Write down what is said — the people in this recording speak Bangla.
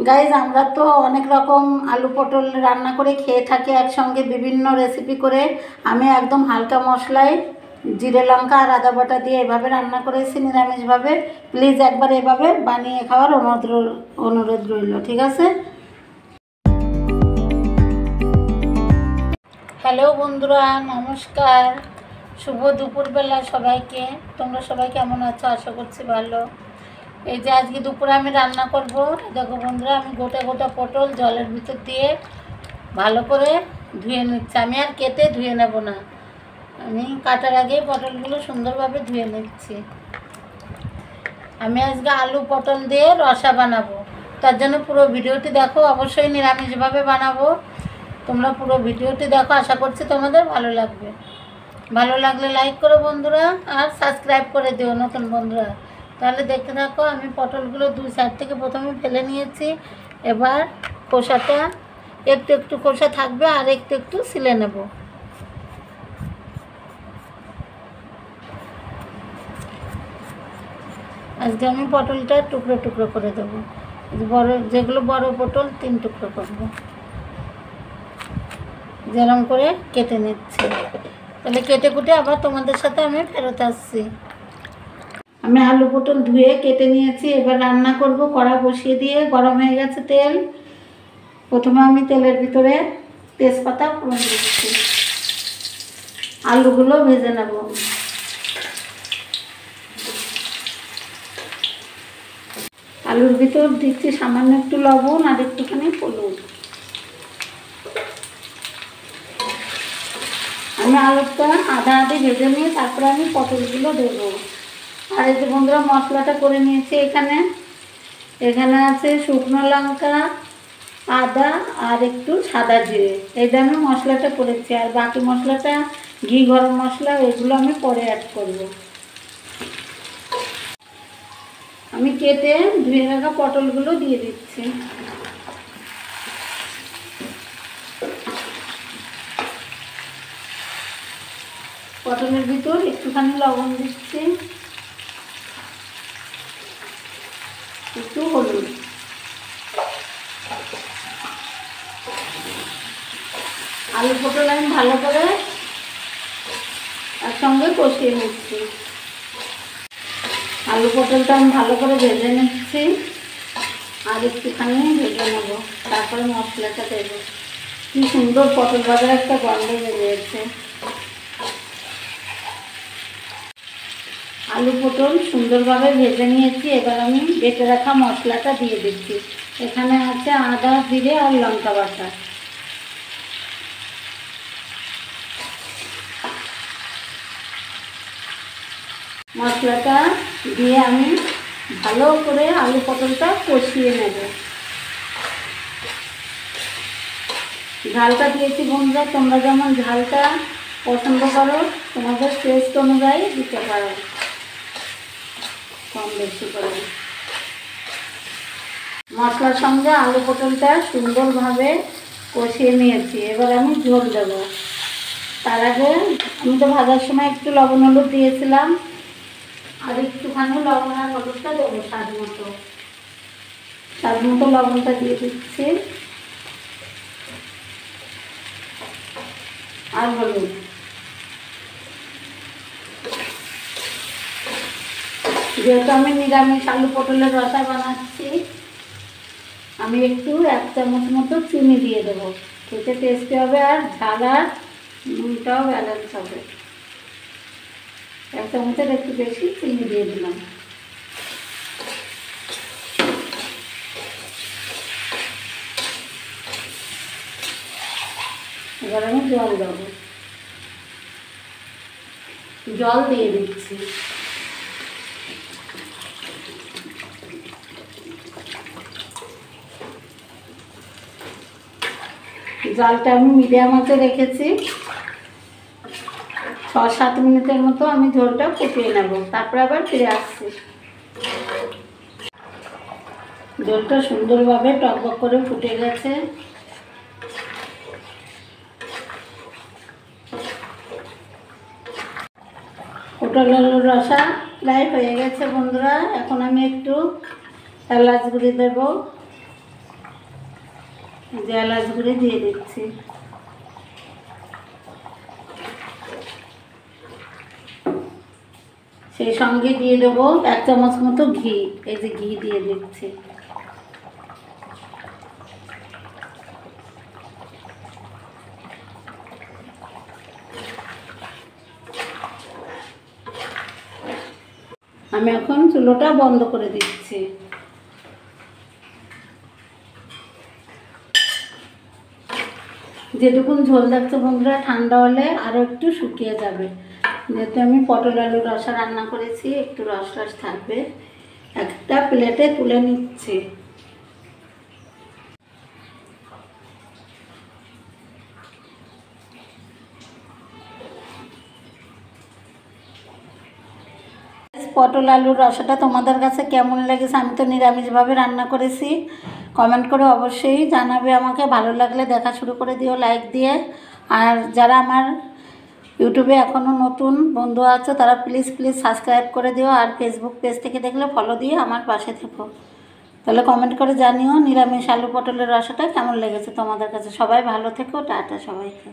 গাইজ আমরা তো অনেক রকম আলু পটল রান্না করে খেয়ে থাকি একসঙ্গে বিভিন্ন রেসিপি করে। আমি একদম হালকা মশলায় জিরে লঙ্কা আর আদা বাটা দিয়ে এভাবে রান্না করেছি নিরামিষভাবে। প্লিজ একবার এভাবে বানিয়ে খাওয়ার অনুরোধ রইল, ঠিক আছে? হ্যালো বন্ধুরা, নমস্কার, শুভ দুপুরবেলা সবাইকে। তোমরা সবাই কেমন আছো? আশা করছি ভালো। এই যে আজকে দুপুরে আমি রান্না করব, দেখো বন্ধুরা, আমি গোটা গোটা পটল জলের ভিতর দিয়ে ভালো করে ধুয়ে নিচ্ছি। আমি আর কেটে ধুয়ে নেব না, আমি কাটার আগে পটলগুলো সুন্দরভাবে ধুয়ে নিচ্ছি। আমি আজকে আলু পটল দিয়ে রসা বানাবো, তার জন্য পুরো ভিডিওটি দেখো। অবশ্যই নিরামিষভাবে বানাবো, তোমরা পুরো ভিডিওটি দেখো, আশা করছি তোমাদের ভালো লাগবে। ভালো লাগলে লাইক করো বন্ধুরা, আর সাবস্ক্রাইব করে দিও নতুন বন্ধুরা। তাহলে দেখতে থাকো। আমি পটলগুলো দুই সাইড থেকে প্রথমে ফেলে নিয়েছি। এবার খোসাটা একটু একটু খোসা থাকবে আর একটু একটু ছিলে নেব। আজকে আমি পটলটা টুকরো টুকরো করে দেবো। বড় যেগুলো বড় পটল 3 টুকরো করবো, যেরকম করে কেটে নিচ্ছি। তাহলে কেটে কুটে আবার তোমাদের সাথে আমি ফেরত আসছি। আমি আলু পটল ধুয়ে কেটে নিয়েছি। এবার রান্না করব। কড়া বসিয়ে দিয়ে গরম হয়ে গেছে তেল। প্রথমে আমি তেলের ভিতরে তেজপাতা ফোড়ন দিচ্ছি, আলুগুলো ভেজে নেব। আলুর ভিতর দিচ্ছি সামান্য একটু লবণ আর একটুখানি হলুদ। আমি আলুটা আধা আধি ভেজে নিয়ে তারপরে আমি পটলগুলো দেবো। আর এই যে বন্ধুরা, মশলাটা করে নিয়েছি। এখানে আছে শুকনো লঙ্কা, আদা আর একটু সাদা জিরে। এইটা আমি মশলাটা করেছি। আর বাকি মশলাটা ঘি, গরম মশলা, এগুলো আমি পরে অ্যাড করব। আমি কেটে ধুয়ে রাখা পটলগুলো দিয়ে দিচ্ছি। পটলের ভিতর একটুখানি লবণ দিচ্ছি, একটু হলুদ। আলু পটল আমি ভালো করে একসঙ্গে কষিয়ে নিচ্ছি। আলু পটলটা আমি ভালো করে ভেজে নিচ্ছি, আর একটুখানি ভেজে নেবো, তারপরে মশলাটা দেবো। কি সুন্দর পটল ভাজার একটা গন্ধ বেরিয়েছে। আলু পটল সুন্দরভাবে ভেজে নিয়েছি। এবার আমি বেটে রাখা মশলাটা দিয়ে দিচ্ছি। এখানে আছে আদা, জিরে আর লঙ্কা বাটা। মশলাটা দিয়ে আমি ভালো করে আলু পটলটা কষিয়ে নেব। ঝালটা দিয়েছি বন্ধুরা, তোমরা যেমন ঝালটা পছন্দ করো তোমাদের টেস্ট অনুযায়ী দিতে পারো, কম বেশি করে। মশলার সঙ্গে আলু পটলটা সুন্দরভাবে কষিয়ে নিয়েছি। এবার আমি ঝোল দেবো। তার আগে আমি তো ভাজার সময় একটু লবণ হলুদ দিয়েছিলাম, আর একটুখানি লবণ আর হলুদটা দেবো স্বাদ মতো লবণটা দিয়ে দিচ্ছি, আর হলুদ। যেহেতু আমি নিরামিষ আলু পটলের রসা বানাচ্ছি, আমি একটু 1 চামচ মতো চিনি দিয়ে দেবো। খেতে টেস্টি হবে, আর ঝাল আর নুনটাও ব্যালেন্স হবে। 1 চামচের একটু বেশি চিনি দিয়ে দিলাম। এবার আমি জল দেবো, জল দিয়ে দিচ্ছি। জালটা আমি মিডিয়াম আঁচে রেখেছি। 6-7 মিনিটের মতো আমি ঝোলটা ফুটিয়ে নেব, তারপরে আবার ফিরে আসছি। ঝোলটা সুন্দরভাবে টকবক করে ফুটে গেছে। পটল আলুর রসা প্রায় হয়ে গেছে বন্ধুরা। এখন আমি একটু এলাচ গুঁড়ি দেবো, যে এলাচ গুঁড়ি দিয়ে দিচ্ছি। সেই সঙ্গে দিয়ে দেবো 1 চামচ মতো ঘি। এই যে ঘি দিয়ে দিচ্ছি। আমি এখন চুলোটা বন্ধ করে দিচ্ছি। যেটুকুন ঝোল দেখছো বন্ধুরা, ঠান্ডা হলে আরও একটু শুকিয়ে যাবে। যেহেতু আমি পটল আলুর রসা রান্না করেছি, একটু রস রস থাকবে। একটা প্লেটে তুলে নিচ্ছি। পটল আলুর রসাটা তোমাদের কাছে কেমন লেগেছে? আমি তো নিরামিষভাবে রান্না করেছি। কমেন্ট করে অবশ্যই জানাবে আমাকে। ভালো লাগলে দেখা শুরু করে দিও লাইক দিয়ে। আর যারা আমার ইউটিউবে এখনও নতুন বন্ধু আছো তারা প্লিজ সাবস্ক্রাইব করে দিও। আর ফেসবুক পেজ থেকে দেখলে ফলো দিয়ে আমার পাশে থেকো। তাহলে কমেন্ট করে জানিও নিরামিষ আলু পটলের রসাটা কেমন লেগেছে তোমাদের কাছে। সবাই ভালো থেকো, টাটা সবাইকে।